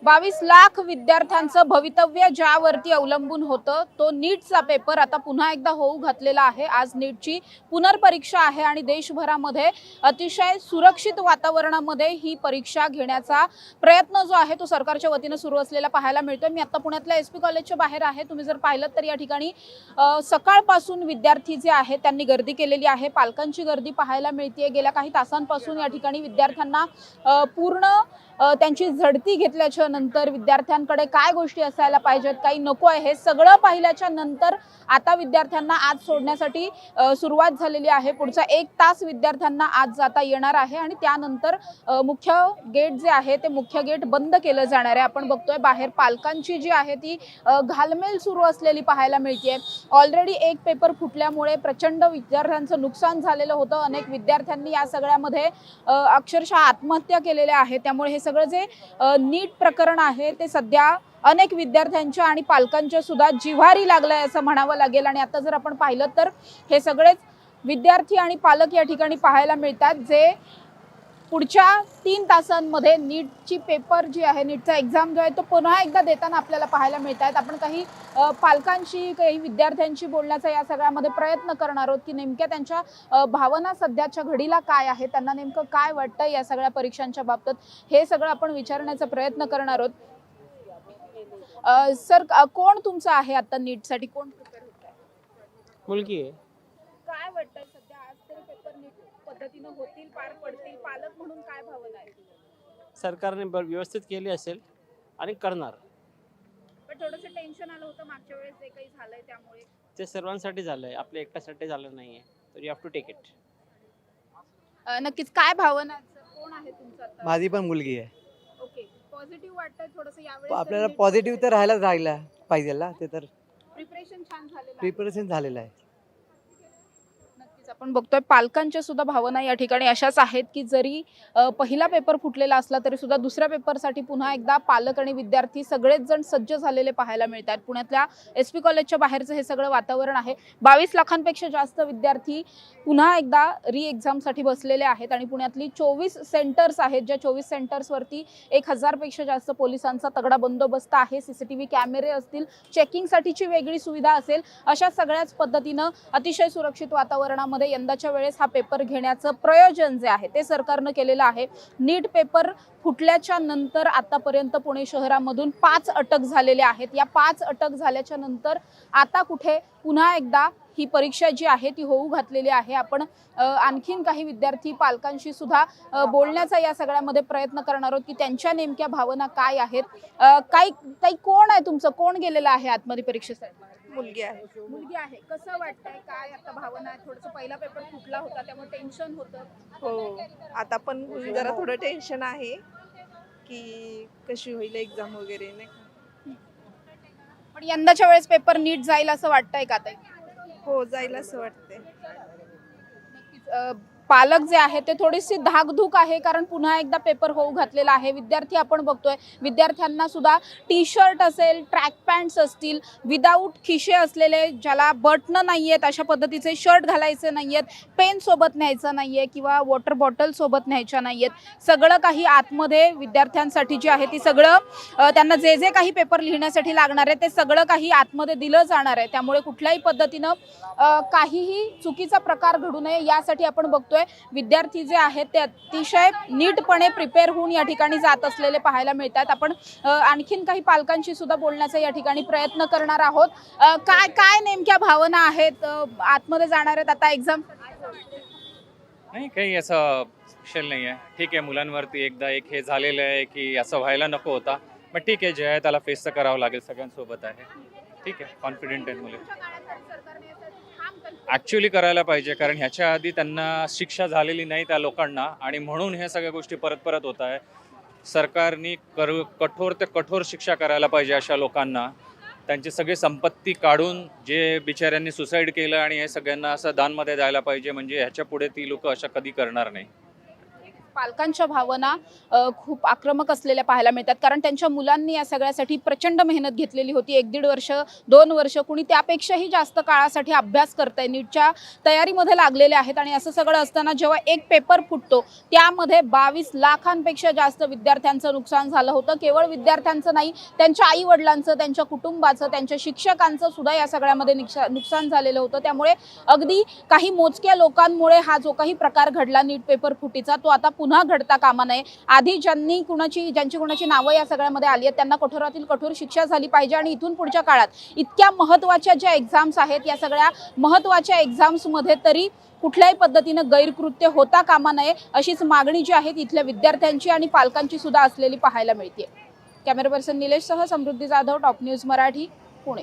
22 लाख विद्यार्थ्यांचं भवितव्य ज्यावरती अवलंबून होतं तो नीटचा पेपर आता पुन्हा एकदा होऊ घातलेला आहे। आज नीटची पुनर्परीक्षा आहे आणि देशभरामध्ये अतिशय सुरक्षित वातावरणामध्ये ही परीक्षा घेण्याचा प्रयत्न जो आहे तो सरकारच्या वतीने सुरू असलेला पाहायला मिळतोय। मी आता पुण्यातल्या एसपी कॉलेजच्या बाहेर आहे। तुम्ही जर पाहिलं तर या ठिकाणी सकाळपासून विद्यार्थी जे आहेत त्यांनी गर्दी केलेली आहे। पालकांची गर्दी पाहायला मिळते। गेल्या काही तासांपासून या ठिकाणी विद्यार्थ्यांना पूर्ण त्यांची झडती घेतल्याच्या नंतर विद्यार्थ्यांकडे काय गोष्टी असायला पाहिजेत काही नको आहे हे सगळं पाहिल्याच्या नंतर आता विद्यार्थ्यांना आज सोडण्यासाठी सुरुवात झालेली आहे। पुढचा 1 तास विद्यार्थ्यांना आज जाता येणार आहे आणि त्यानंतर मुख्य गेट जे आहे ते मुख्य गेट बंद केलं जाणार आहे। आपण बघतोय बाहेर पालकांची जी आहे ती घालमेल सुरू असलेली पाहायला मिळते। ऑलरेडी एक पेपर फुटल्यामुळे प्रचंड विद्यार्थ्यांचं नुकसान झालेलं होतं। अनेक विद्यार्थ्यांनी या सगळ्यामध्ये अक्षरशः आत्महत्या केलेल्या आहेत। त्यामुळे हे सगळं जे नीट प्रकरण आहे ते सध्या अनेक विद्यार्थ्यांच्या आणि पालकांच्या सुद्धा जिव्हारी लागलंय असं म्हणावं लागेल। आणि आता जर आपण पाहिलं तर हे सगळेच विद्यार्थी आणि पालक या ठिकाणी पाहायला मिळतात जे पुढच्या 3 तासांमध्ये नीटची पेपर जी आहे नीटचा एक्झाम जो आहे तो पुन्हा एकदा देताना आपल्याला पाहायला मिळतात। आपण काही पालकांशी काही विद्यार्थ्यांशी बोलण्याचा या सगळ्यामध्ये प्रयत्न करणार आहोत की नेमक्या त्यांच्या भावना सध्याच्या घडीला काय आहे, त्यांना नेमकं काय वाटतं या सगळ्या परीक्षांच्या बाबतीत हे सगळं आपण विचारण्याचा प्रयत्न करणार आहोत। सर कोण तुमचं आहे आता नीटसाठी कोण प्रिपेअर होत आहे? मुलगी आहे। काय वाटतंय सध्या आज तरी पेपर नीट पद्धतीने होतील पार पडतील पालक म्हणून काय भावना आहे? सरकारने व्यवस्थित केली असेल आणि करणार। पण थोडंसं टेन्शन आलं होतं मागच्या वेळेस जे काही झालंय त्यामुळे। ते सर्वांसाठी झालंय, आपल्या एकट्यासाठी झालं नाहीये, तर you have to take it. नक्कीच काय भावना आहेत सर? कोण आहे तुमचं आता? माझी पण मुलगी आहे। ओके, पॉझिटिव्ह वाटतंय थोडंसं यावेळेस? आपल्याला पॉझिटिव्ह तर राहायला पाहिजे ना, ते तर प्रिपरेशन छान झालेलं आहे। प्रिपरेशन झालेलं आहे। नक्कीच आपण बघतोय पालकांच्या सुद्धा भावना या ठिकाणी अशाच आहेत की जरी पहिला पेपर फुटलेला असला तरी सुद्धा दुसऱ्या पेपरसाठी पुन्हा एकदा पालक आणि विद्यार्थी सगळेच जण सज्ज झालेले पाहायला मिळतात। पुण्यातल्या एसपी कॉलेजच्या बाहेरचं हे सगळं वातावरण आहे। 22 लाखांपेक्षा जास्त विद्यार्थी पुन्हा एकदा री एक्झामसाठी बसलेले आहेत आणि पुण्यातली 24 सेंटर्स आहेत ज्या 24 सेंटर्सवरती 1000 पेक्षा जास्त पोलिसांचा तगडा बंदोबस्त आहे। सीसीटीव्ही कॅमेरे असतील, चेकिंगसाठीची वेगळी सुविधा असेल, अशा सगळ्याच पद्धतीनं अतिशय सुरक्षित वातावरणामध्ये यंदाच्या वेळेस हा पेपर घेण्याचं प्रयोजन जे आहे ते सरकारनं केलेलं आहे। नीट पेपर फुटल्याच्या नंतर आतापर्यंत पुणे शहरामधून 5 अटक झालेले आहेत। या 5 अटक झाल्याच्या नंतर आता कुठे पुन्हा एकदा ही परीक्षा जी आहे ती होऊ घातलेली आहे। आपण आणखीन काही विद्यार्थी पालकांशी सुद्धा बोलण्याचा या सगळ्यामध्ये प्रयत्न करणार आहोत की त्यांच्या नेमक्या भावना काय आहेत। काही कोण आहे तुमचं, कोण गेलेलं आहे आतमध्ये परीक्षेसाठी? मुलगी आहे। मुलगी आहे। कसं वाटतंय, काय आता भावना आहे? थोडंसं पहिला पेपर फुटला होता त्यामुळे टेन्शन होतं। हो, आता पण जरा थोडं टेन्शन आहे की कशी होईल एक्झाम वगैरे नाही का। पण यंदाच्या वेळेस पेपर नीट जाईल असं वाटतंय का ताई? हो, जाईल असं वाटतंय। नक्कीच पालक जे आहे ते थोडीशी धाकधूक आहे कारण पुन्हा एकदा पेपर होऊ घातलेला आहे। विद्यार्थी आपण बघतोय विद्यार्थ्यांना सुद्धा टी शर्ट असेल, ट्रॅक पॅन्ट्स असतील, विदाऊट खिशे असलेले ज्याला बटन नाहीयेत अशा पद्धतीचे शर्ट घालायचे नाहीयेत, पेन सोबत न्यायचं नाहीये किंवा वॉटर बॉटल सोबत न्यायच्या नाहीयेत। सगळं काही आतमध्ये विद्यार्थ्यांसाठी जे आहे ती सगळं त्यांना जे जे काही पेपर लिहिण्यासाठी लागणार आहे ते सगळं काही आतमध्ये दिलं जाणार आहे। त्यामुळे कुठल्याही पद्धतीनं काहीही चुकीचा प्रकार घडू नये यासाठी आपण बघतोय विद्यार्थी जे आहेत ते अतिशय नीटपणे प्रिपेअर होऊन या ठिकाणी जात असलेले पाहायला मिळतात। आपण आणखीन काही पालकांशी सुद्धा बोलण्याचा या ठिकाणी प्रयत्न करणार आहोत। काय काय नेमक्या भावना आहेत? आतमध्ये जाणार आहेत आता एक्झाम? नाही, काही असं स्पेशल नाही आहे। ठीक आहे, मुलांवरती एकदा एक हे झालेलं आहे की असं व्हायला नको होता, पण ठीक आहे, जे आहे त्याला फेस तर करावं लागेल, सगळ्यांसोबत आहे। ठीक आहे, कॉन्फिडेंट आहे मुले। ॲक्च्युली करायला पाहिजे कारण ह्याच्या आधी त्यांना शिक्षा झालेली नाही त्या लोकांना आणि म्हणून ह्या सगळ्या गोष्टी परत परत होत आहे। सरकारने कठोर ते कठोर शिक्षा करायला पाहिजे अशा लोकांना। त्यांची सगळी संपत्ती काढून जे बिचाऱ्यांनी सुसाईड केलं आणि हे सगळ्यांना असं दानमध्ये द्यायला पाहिजे, म्हणजे ह्याच्या पुढे ती लोक अशा कधी करणार नाही। पालकांच्या भावना खूप आक्रमक असलेल्या पाहायला मिळतात, कारण त्यांच्या मुलांनी या सगळ्यासाठी प्रचंड मेहनत घेतलेली होती. 1-1.5 वर्ष, 2 वर्ष, कुणी त्यापेक्षाही जास्त काळासाठी अभ्यास करतंय, नीटच्या तयारीमध्ये लागलेले आहेत. आणि असं सगळं असताना जेव्हा एक पेपर फुटतो त्यामध्ये 22 लाखांपेक्षा जास्त विद्यार्थ्यांचं नुकसान झालं होतं. केवळ विद्यार्थ्यांचं नाही, त्यांच्या आई वडिलांचं, त्यांच्या कुटुंबाचं, त्यांच्या शिक्षकांचं सुद्धा या सगळ्यामध्ये नुकसान झालेलं होतं. त्यामुळे अगदी काही मोजक्या लोकांमुळे हा जो काही प्रकार घडला नीट पेपर फुटीचा, तो आता पुन्हा घडता कामा नये. आधी ज्यांची कुणाची नावं या सगळ्यामध्ये आली आहेत त्यांना कठोरातील कठोर शिक्षा झाली पाहिजे. आणि इथून पुढच्या काळात इतक्या महत्त्वाच्या ज्या एक्झाम्स आहेत, या सगळ्या महत्त्वाच्या एक्झाम्समध्ये तरी कुठल्याही पद्धतीनं गैरकृत्य होता कामा नये, अशीच मागणी जी आहे इथल्या विद्यार्थ्यांची आणि पालकांची सुद्धा असलेली पाहायला मिळते. कॅमेरा पर्सन निलेश सह समृद्धी जाधव, टॉप न्यूज मराठी, पुणे.